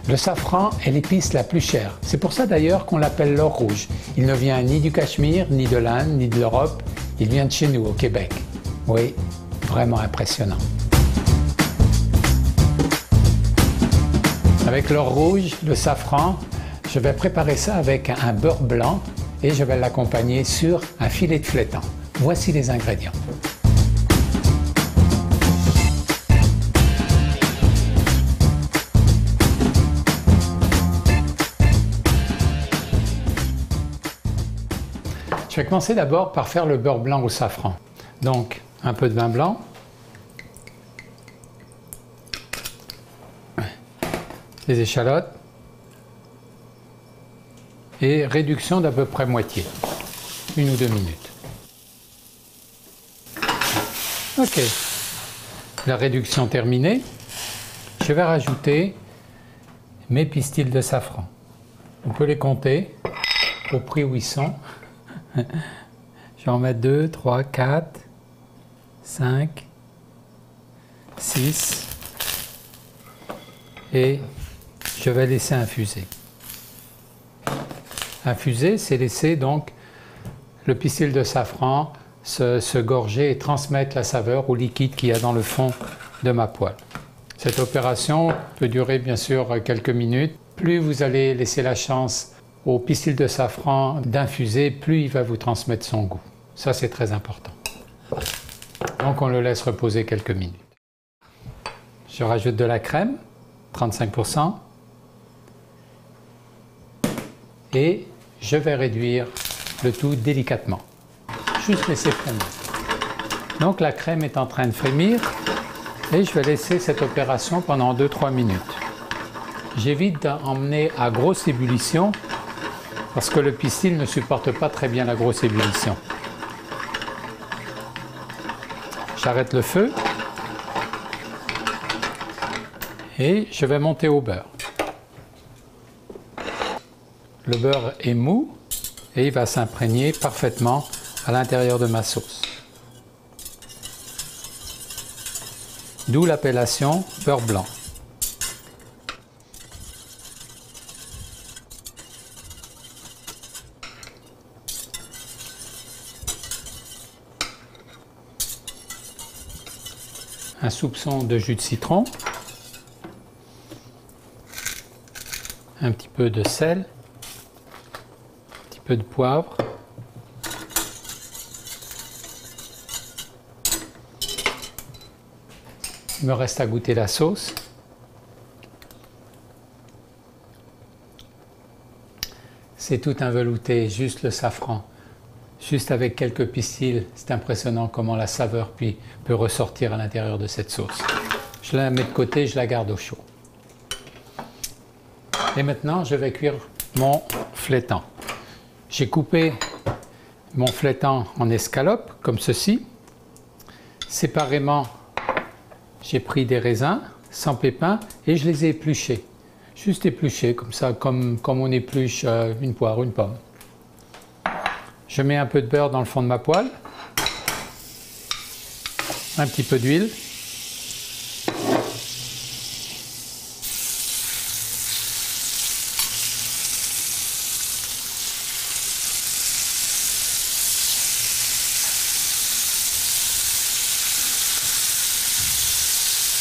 Le safran est l'épice la plus chère. C'est pour ça d'ailleurs qu'on l'appelle l'or rouge. Il ne vient ni du Cachemire, ni de l'Inde, ni de l'Europe. Il vient de chez nous, au Québec. Oui, vraiment impressionnant. Avec l'or rouge, le safran, je vais préparer ça avec un beurre blanc et je vais l'accompagner sur un filet de flétan. Voici les ingrédients. Je vais commencer d'abord par faire le beurre blanc au safran. Donc, un peu de vin blanc, les échalotes et réduction d'à peu près moitié, 1 ou 2 minutes. Ok, la réduction terminée, je vais rajouter mes pistils de safran. On peut les compter au prix où ils sont. Je vais en mettre 2, 3, 4, 5, 6 et je vais laisser infuser. Infuser, c'est laisser donc le pistil de safran se gorger et transmettre la saveur au liquide qu'il y a dans le fond de ma poêle. Cette opération peut durer bien sûr quelques minutes. Plus vous allez laisser la chance au pistil de safran d'infuser, plus il va vous transmettre son goût. Ça, c'est très important. Donc, on le laisse reposer quelques minutes. Je rajoute de la crème, 35%, et je vais réduire le tout délicatement. Juste laisser frémir. Donc, la crème est en train de frémir et je vais laisser cette opération pendant 2-3 minutes. J'évite d'emmener à grosse ébullition parce que le pistil ne supporte pas très bien la grosse ébullition. J'arrête le feu et je vais monter au beurre. Le beurre est mou et il va s'imprégner parfaitement à l'intérieur de ma sauce. D'où l'appellation beurre blanc. Un soupçon de jus de citron, un petit peu de sel, un petit peu de poivre, il me reste à goûter la sauce. C'est tout un velouté, juste le safran. Juste avec quelques pistils, c'est impressionnant comment la saveur peut ressortir à l'intérieur de cette sauce. Je la mets de côté, je la garde au chaud. Et maintenant, je vais cuire mon flétan. J'ai coupé mon flétan en escalopes, comme ceci. Séparément, j'ai pris des raisins sans pépins et je les ai épluchés. Juste épluchés, comme ça, comme on épluche une poire, une pomme. Je mets un peu de beurre dans le fond de ma poêle, un petit peu d'huile,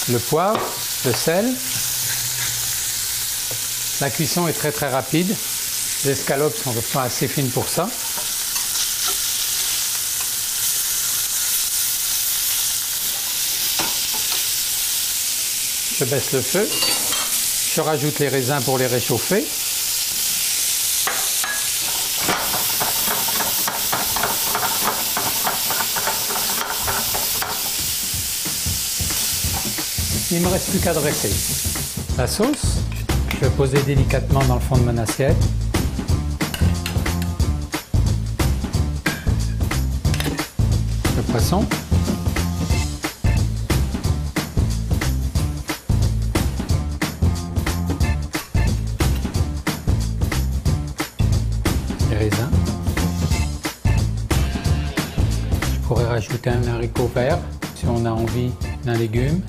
le poivre, le sel. La cuisson est très rapide, les escalopes sont assez fines pour ça. Je baisse le feu, je rajoute les raisins pour les réchauffer. Il ne me reste plus qu'à dresser. La sauce, je vais poser délicatement dans le fond de mon assiette. Le poisson. Les raisins. Je pourrais rajouter un haricot vert si on a envie d'un légume.